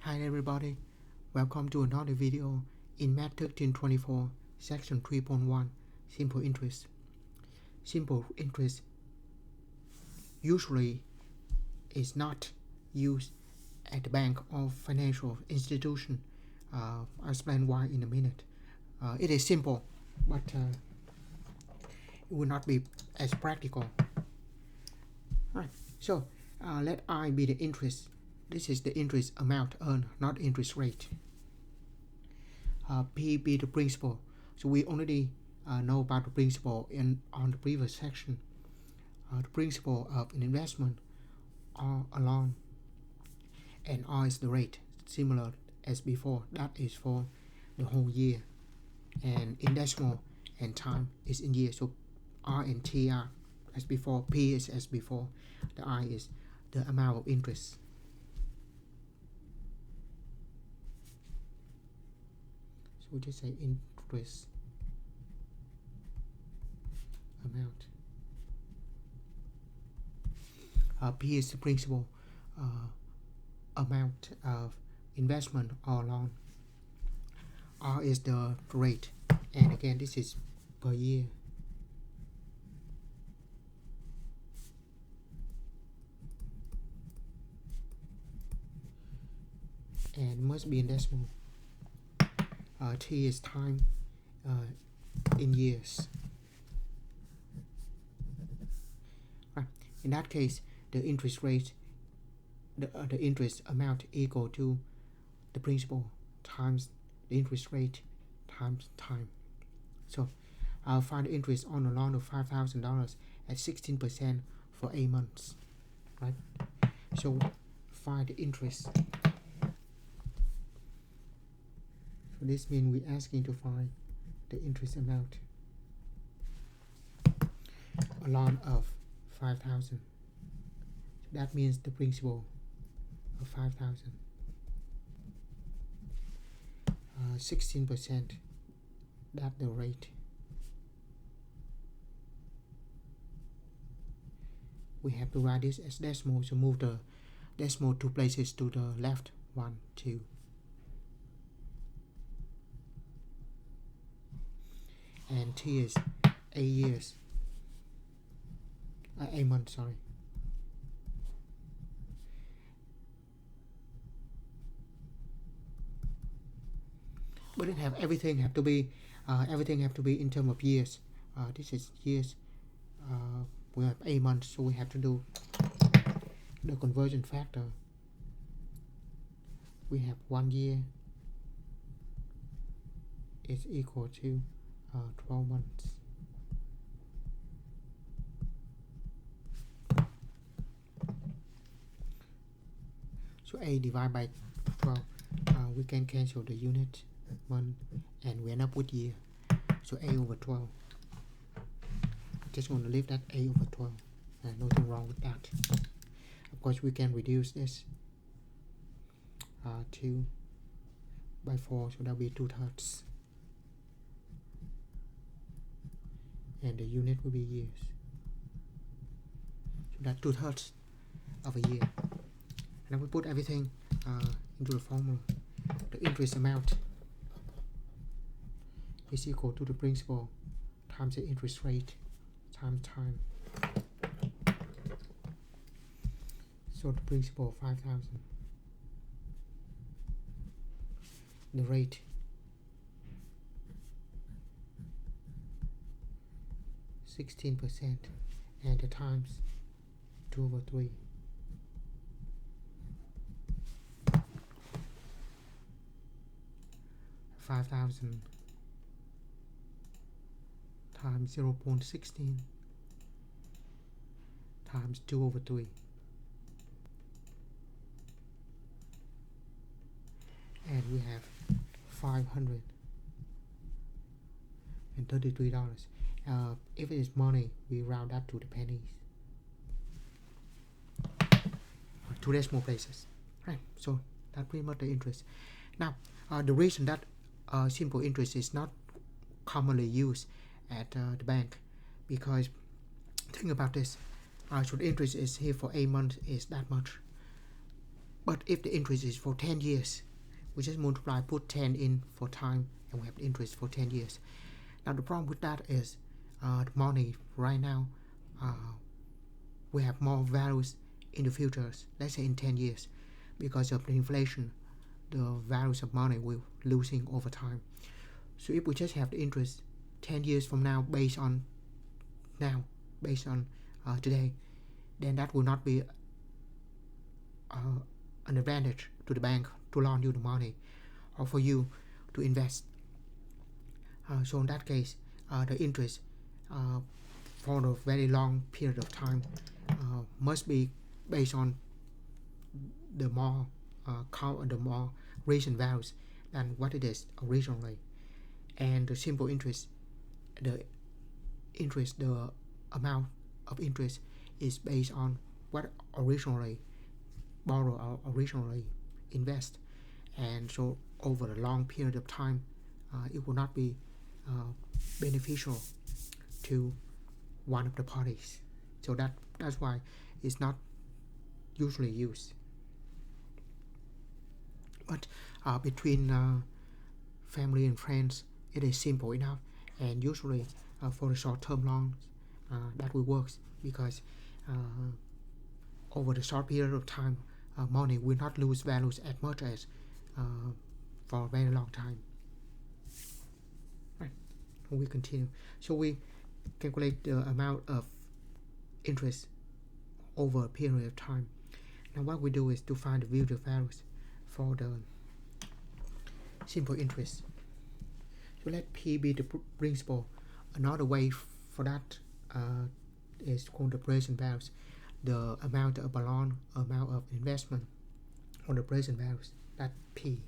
Hi everybody, welcome to another video in Math 1324, section 3.1, Simple Interest. Simple interest usually is not used at the bank or financial institution. I'll explain why in a minute. It is simple, but it will not be as practical. Right. So let I be the interest. This is the interest amount earned, not interest rate. P be the principal. So we already know about the principal on the previous section. The principal of an investment are a loan, and R is the rate, similar as before. That is for the whole year, and in decimal and time is in year. So R and T are as before. P is as before. The I is the amount of interest. So we just say interest amount. P is the principal amount of investment or loan. R is the rate, and again this is per year. And must be in decimal. T is time in years. Right. In that case, the interest rate, the interest amount equal to the principal times the interest rate times time. So I'll find the interest on a loan of $5,000 at 16% for 8 months. Right. So find the interest. So this means we're asking to find the interest amount. A loan of 5,000. So that means the principal of 5,000. 16%. That's the rate. We have to write this as decimal, so move the decimal 2 places to the left. 1, 2. And T is 8 years. 8 months, sorry. But it have everything have to be in terms of years. This is years. We have 8 months, so we have to do the conversion factor. We have 1 year is equal to 12 months. So A divided by 12, we can cancel the unit, month, and we end up with year. So A over 12. I'm just going to leave that A over 12. Nothing wrong with that. Of course, we can reduce this 2 by 4, so that'll be 2/3. And the unit will be years. So that's 2/3 of a year. And then we put everything into the formula. The interest amount is equal to the principal times the interest rate times time. So the principal 5,000. The rate 16%, and the times 2 over 3. $5,000 times 0.16 times 2 over 3. And we have $533. If it is money, we round up to the pennies. 2 decimal places. Right. So that's pretty much the interest. Now, the reason that simple interest is not commonly used at the bank, because think about this. So the interest is here for 8 months is that much. But if the interest is for 10 years, we just multiply, put 10 in for time, and we have the interest for 10 years. Now the problem with that is the money right now, we have more values in the futures, let's say in 10 years. Because of the inflation, the values of money will losing over time. So if we just have the interest 10 years from now based on today, then that will not be an advantage to the bank to loan you the money or for you to invest. So in that case, the interest for a very long period of time must be based on the more the more recent values than what it is originally. And the simple interest, the amount of interest is based on what originally borrow or originally invest. And so over a long period of time, it will not be beneficial to one of the parties. So that's why it's not usually used. But between family and friends, it is simple enough, and usually for the short-term loans, that will work because over the short period of time, money will not lose values as much as for a very long time. Right. We continue. So we calculate the amount of interest over a period of time. Now what we do is to find the future values for the simple interest. So let P be the principal. Another way for that is called the present values. The amount of a loan, amount of investment on the present values, that P.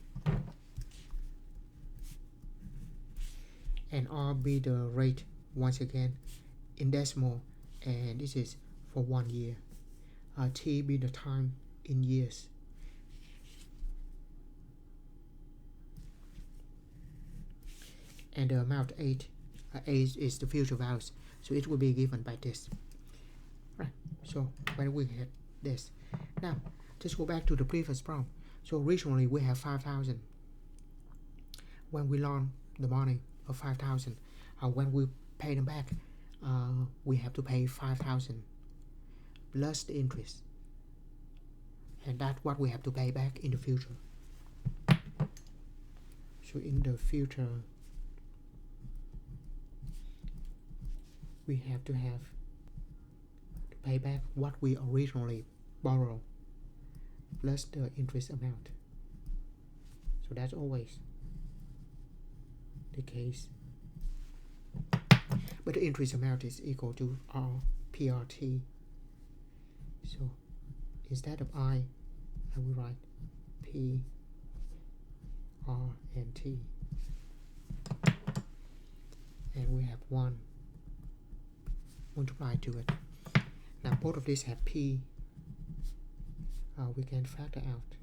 And R be the rate, once again in decimal, and this is for 1 year. T be the time in years. And the amount 8 is the future values, so it will be given by this. Right. So when we get this, now just go back to the previous problem. So originally we have 5,000. When we loan the money of 5,000, when we pay them back, we have to pay 5,000 plus the interest, and that's what we have to pay back in the future. So in the future, we have to pay back what we originally borrowed plus the interest amount. So that's always the case. But the interest amount is equal to R PRT. So instead of I will write P R and T, and we have 1 multiplied to it. Now both of these have P. We can factor out.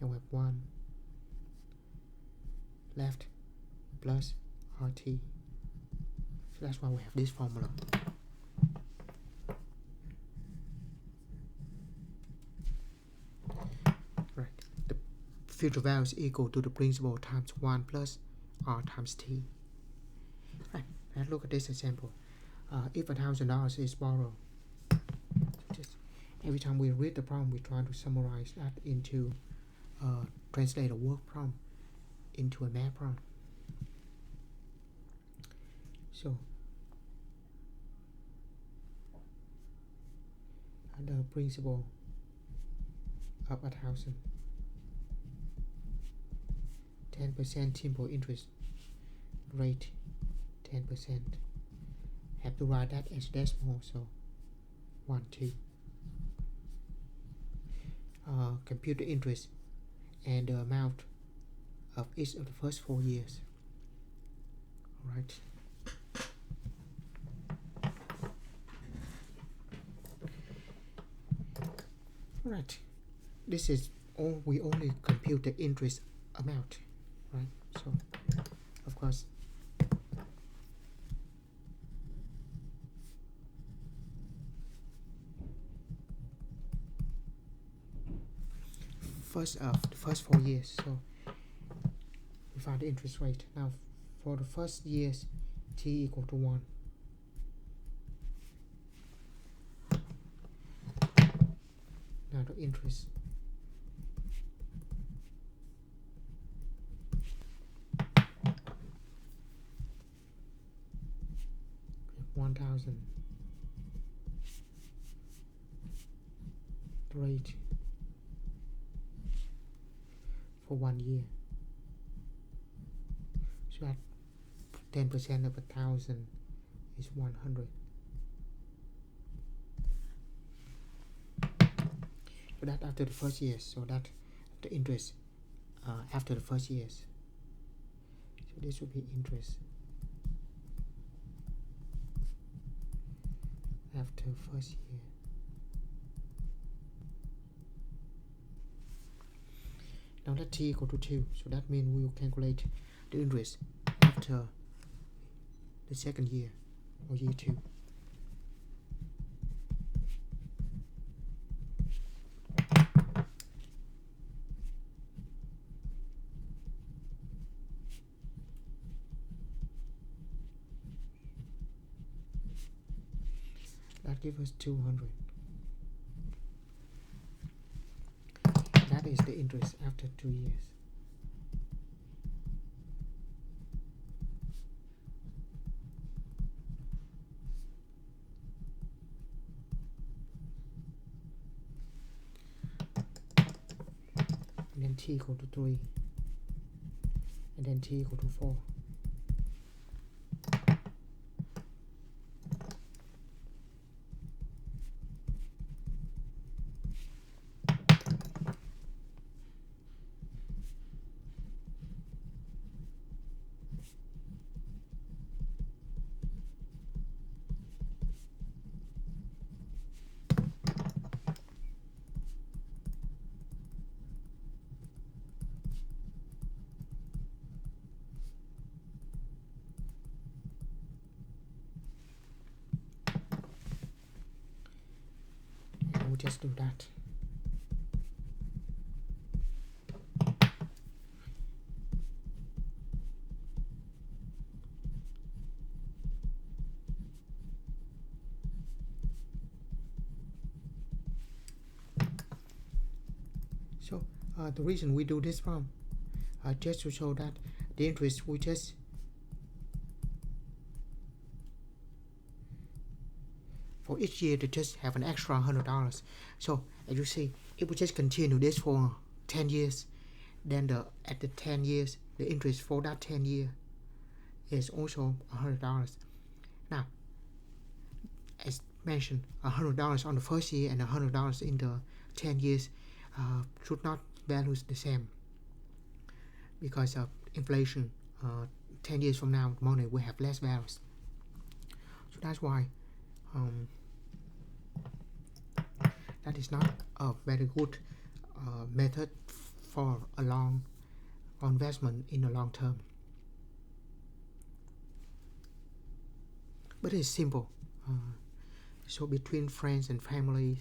And we have 1 left plus RT. So that's why we have this formula. Right. The future value is equal to the principal times 1 plus R times T. Right. Let's look at this example. If $1,000 is borrowed, just every time we read the problem, we try to summarize that into translate a work problem into a math problem. So the principal of 1,000, 10% simple interest rate, 10%. Have to write that as decimal, so 1, 2. Compute the interest and the amount of each of the first 4 years. Alright. Alright. This is all, we only compute the interest amount. Right? So of course the first 4 years. So we find the interest rate. Now for the first years, t equal to 1. Now the interest 1,000 rate for 1 year. So that 10% of 1,000 is 100. So that after the first years. So that the interest after the first years. So this will be interest after first year. Now let t equal to 2. So that means we will calculate the interest after the second year or year 2. That gives us 200. That is the interest after 2 years. And then t equal to 3. And then t equal to 4. And we'll just do that. So the reason we do this problem just to show that the interest we just for each year they just have an extra $100. So as you see, if we just continue this for 10 years, then at the 10 years the interest for that 10 year is also $100. Now as mentioned, $100 on the first year and $100 in the 10 years should not value the same because of inflation. 10 years from now money will have less values. So that's why that is not a very good method for a long investment in the long term. But it's simple. So between friends and families,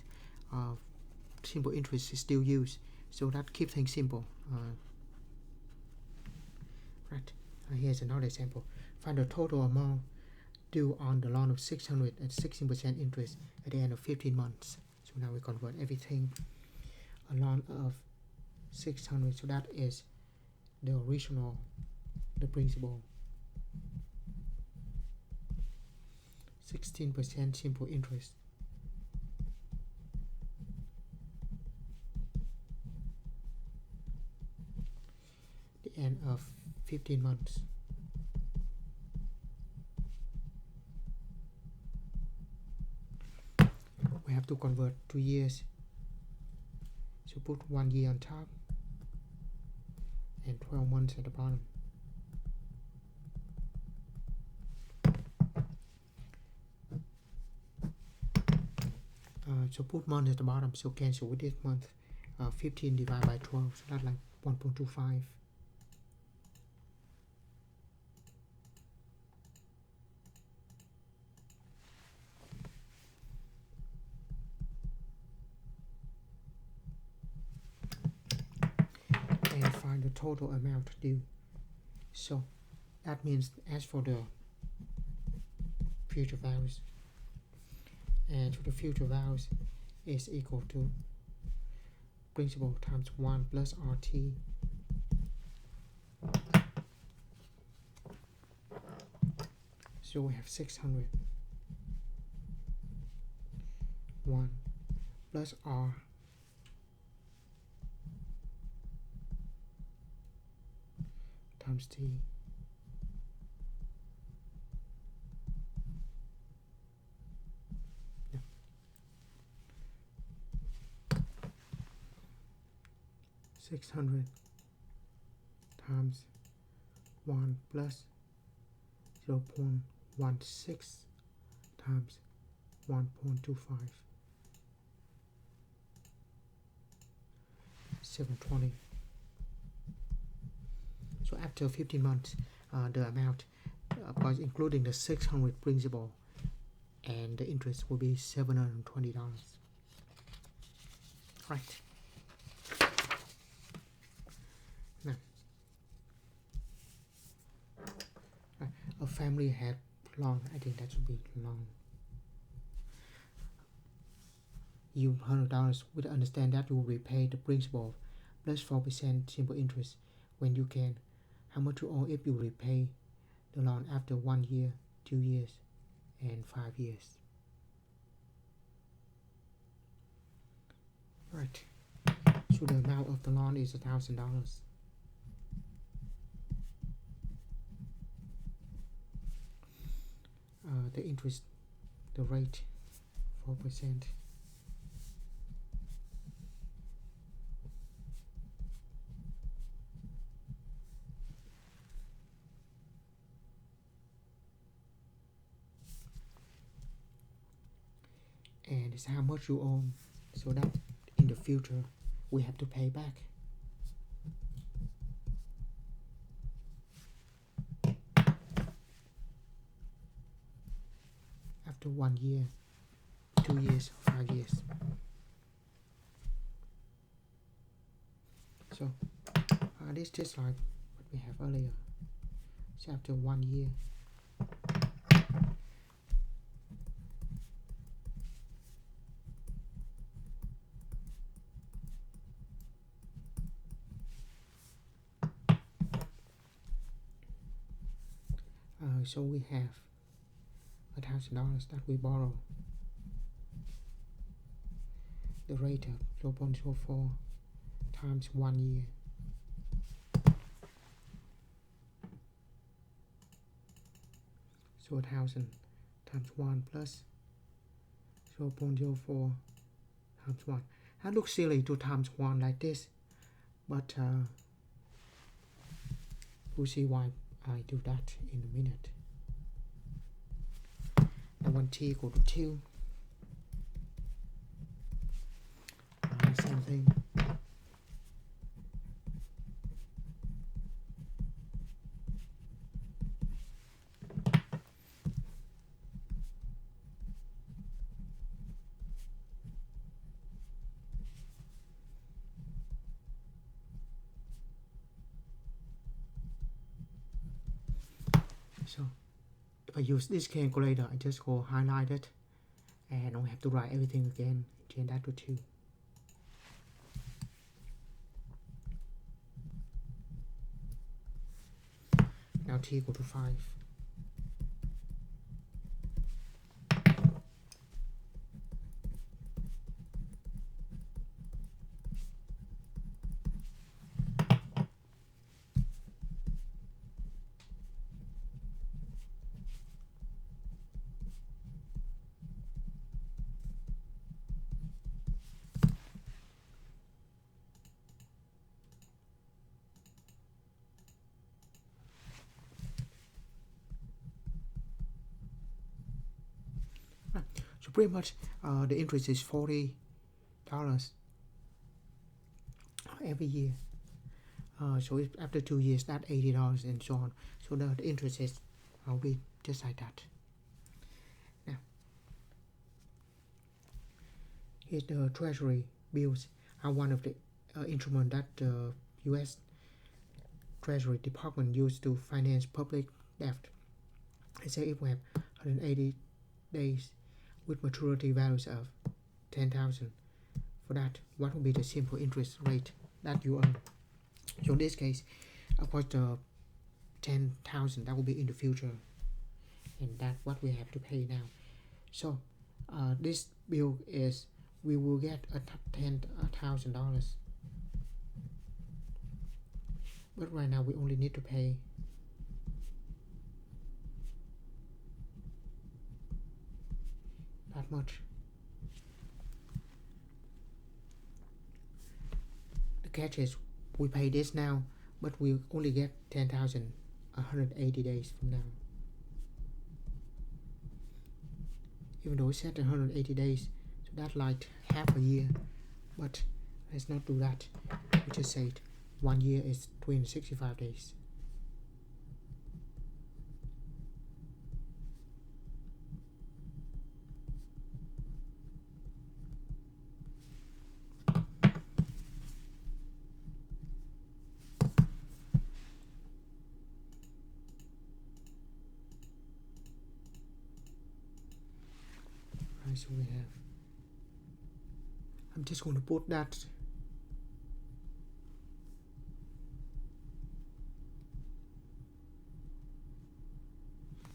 simple interest is still used. So that keeps things simple. Right. Here's another example. Find the total amount due on the loan of 600 at 16% interest at the end of 15 months. So now we convert everything. A loan of 600. So that is the original, the principal. 16% simple interest. The end of 15 months. We have to convert to years. So put 1 year on top and 12 months at the bottom. So put month at the bottom, so cancel with this month. 15 divided by 12, so that's like 1.25. total amount due. So that means as for the future values, and for the future values is equal to principal times 1 plus RT. So we have 600 1 plus R times T yeah. 600 times 1 plus 0.16 times 1.25 720. So after 15 months, the amount, because including the 600 principal and the interest, will be $720. Right. Now, a family had long. I think that should be long. You $100 would understand that you will repay the principal plus 4% simple interest when you can. How much you owe if you repay the loan after 1 year, 2 years, and 5 years. Right. So the amount of the loan is $1,000. The interest, the rate, 4%. And it's how much you own, so that in the future we have to pay back. After 1 year, 2 years, 5 years. So this is just like what we have earlier. So after 1 year, so we have $1,000 that we borrow. The rate of 0.04 times 1 year. So 1,000 times 1 plus 0.04 times 1. That looks silly to times 1 like this, but we'll see why I do that in a minute. And when t equal to 2, same thing. So if I use this calculator, I just go highlight it and I don't have to write everything again. Change that to 2. Now t equal to 5. So pretty much the interest is $40 every year. So if after 2 years, that's $80 and so on. So the interest is will be just like that. Now, here's the Treasury bills are one of the instruments that the U.S. Treasury Department used to finance public debt. Let's say if we have 180 days with maturity values of 10,000, for that, what will be the simple interest rate that you earn? So in this case, of course, the 10,000 that will be in the future, and that's what we have to pay now. So this bill is we will get $10,000, but right now we only need to pay that much. The catch is we pay this now, but we only get 10,000 180 days from now. Even though it's set 180 days, so that's like half a year, but let's not do that. We just say 1 year is 365 days. Right, so we have, I'm just going to put that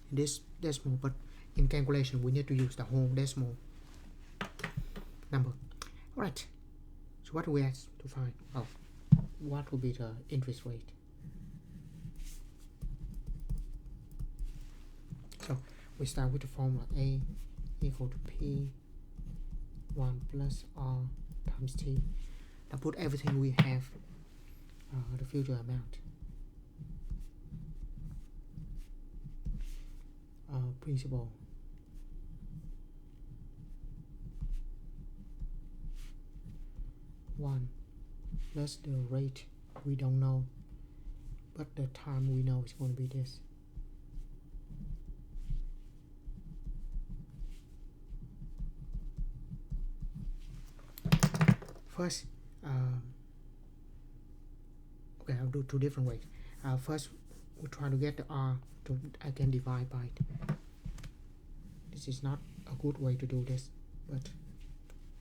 in this decimal, but in calculation we need to use the whole decimal number. Alright, so what do we have to find? Oh, what will be the interest rate? So we start with the formula A equal to P1 plus R times T. Now put everything we have, the future amount, principal, one plus the rate we don't know, but the time we know is going to be this. First, okay, I'll do two different ways. First, we try to get the R to I can divide by it. This is not a good way to do this, but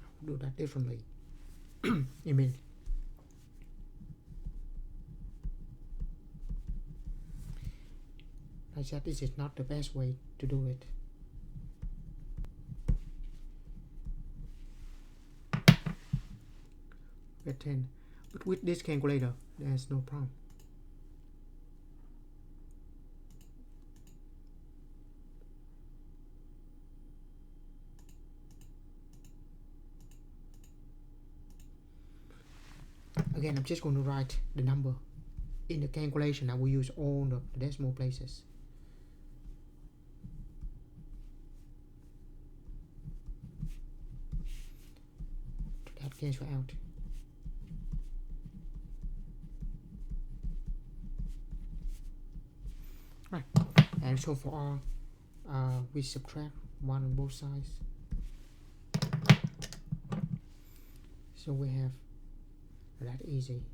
I'll do that differently. I mean, I said this is not the best way to do it. Get 10, but with this calculator there's no problem. Again, I'm just going to write the number in the calculation. I will use all the decimal places. That cancel out. Right, and so for R, we subtract 1 on both sides. So we have that easy.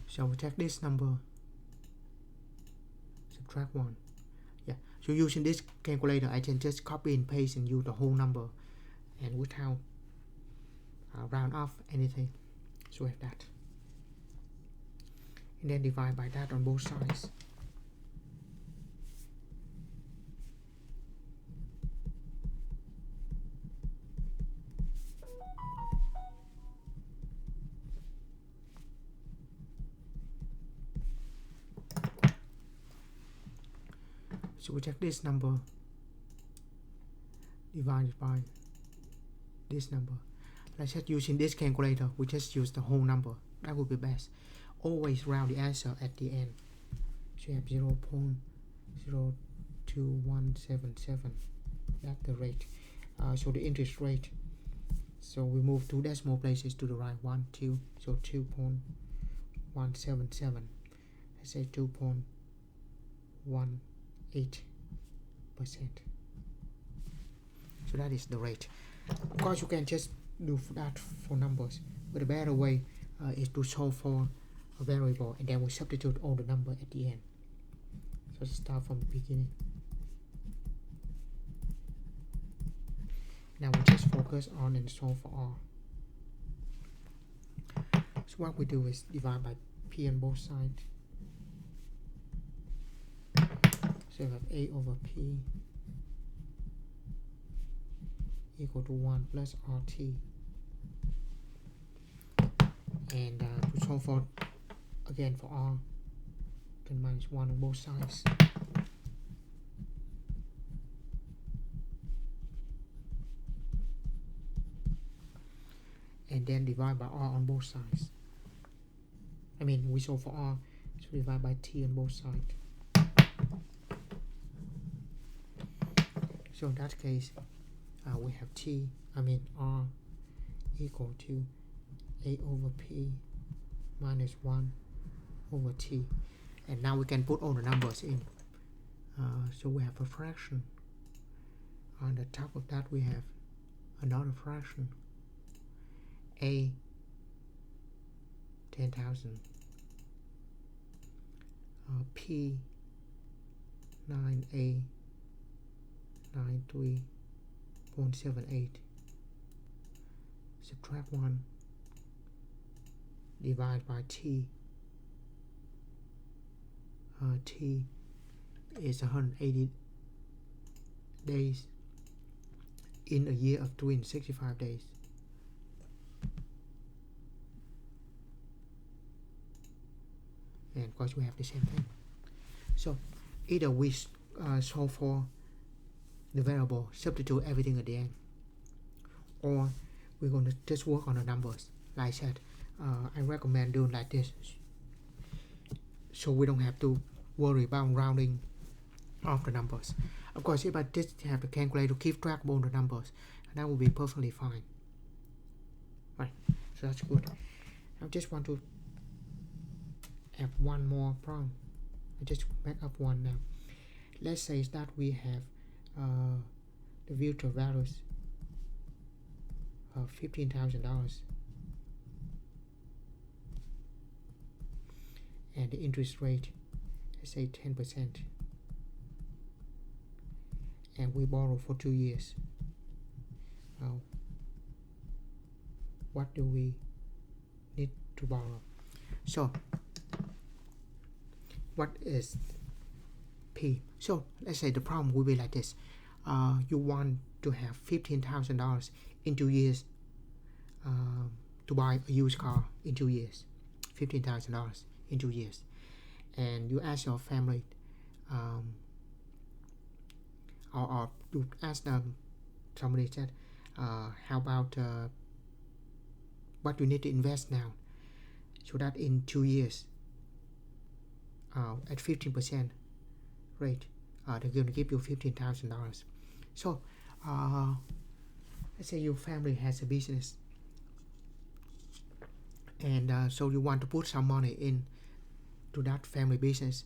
So we take this number, subtract 1. Yeah, so using this calculator I can just copy and paste and use the whole number and without round off anything. So we have that, and then divide by that on both sides. So we take this number divided by this number. Let's just using this calculator, we just use the whole number. That would be best. Always round the answer at the end. So you have 0.02177. That's the rate. So the interest rate. So we move 2 decimal places to the right. 1, 2. So 2.177. Let's say 2.18%. So that is the rate. Of course, you can just do that for numbers, but a better way is to solve for a variable and then we substitute all the number at the end. So let's start from the beginning. Now we just focus on and solve for R. So what we do is divide by P on both sides. So we have A over P equal to 1 plus RT. And to solve for, again for R, then minus 1 on both sides. And then divide by R on both sides. I mean, we solve for R, so divide by T on both sides. So in that case, we have R equal to A over P minus 1 over T. And now we can put all the numbers in. So we have a fraction. On the top of that we have another fraction. A 10,000. P 9A 93.78. Subtract 1. Divide by T. T is 180 days in a year of 365 days. And of course we have the same thing. So either we solve for the variable, substitute everything at the end, or we're going to just work on the numbers. Like I said, I recommend doing like this, so we don't have to worry about rounding off the numbers. Of course, if I just have the calculator to keep track of all the numbers, that will be perfectly fine. Right, so that's good. I just want to have one more problem. I just back up one now. Let's say that we have the future values of $15,000 and the interest rate, let's say 10%, and we borrow for 2 years. What do we need to borrow? So what is P? So let's say the problem will be like this. You want to have $15,000 in 2 years to buy a used car in 2 years. $15,000 in 2 years. And you ask your family, or you ask them, somebody said, how about what you need to invest now, so that in 2 years, at 15% rate, they're going to give you $15,000. So let's say your family has a business, and so you want to put some money in to that family business,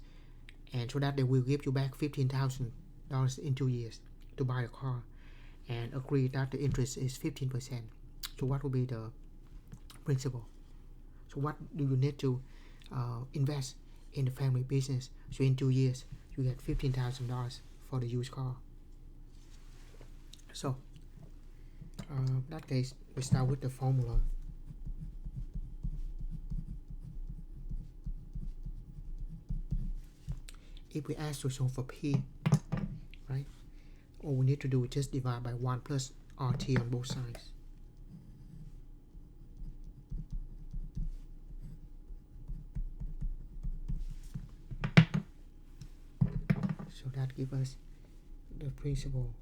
and so that they will give you back $15,000 in 2 years to buy a car, and agree that the interest is 15%. So what will be the principal? So what do you need to invest in the family business, so in 2 years you get $15,000 for the used car? So in that case, we start with the formula. If we ask to solve for P, right, all we need to do is just divide by 1 plus RT on both sides. So that gives us the principal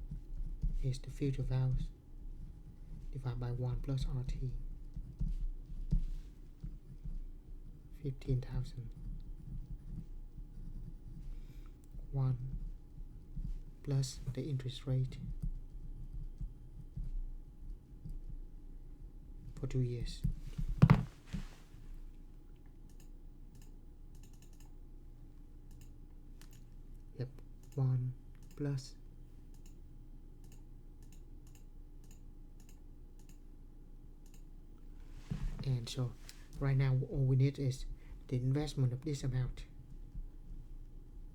is the future values divided by 1 plus RT, 15,000, 1 plus the interest rate for 2 years. Yep, 1 plus And so right now all we need is the investment of this amount.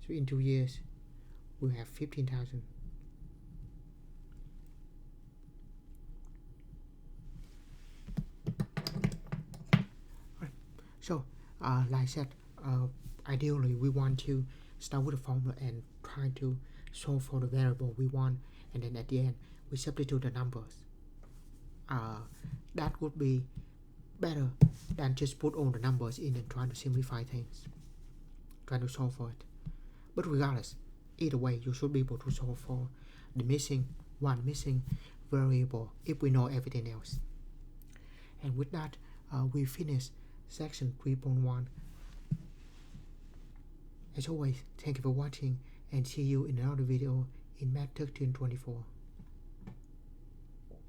So in 2 years we have 15,000. Right. So like I said, ideally we want to start with a formula and try to solve for the variable we want, and then at the end we substitute the numbers. That would be better than just put all the numbers in and try to simplify things, try to solve for it. But regardless, either way you should be able to solve for the missing variable if we know everything else. And with that, we finish section 3.1. As always, thank you for watching and see you in another video in Math 1324.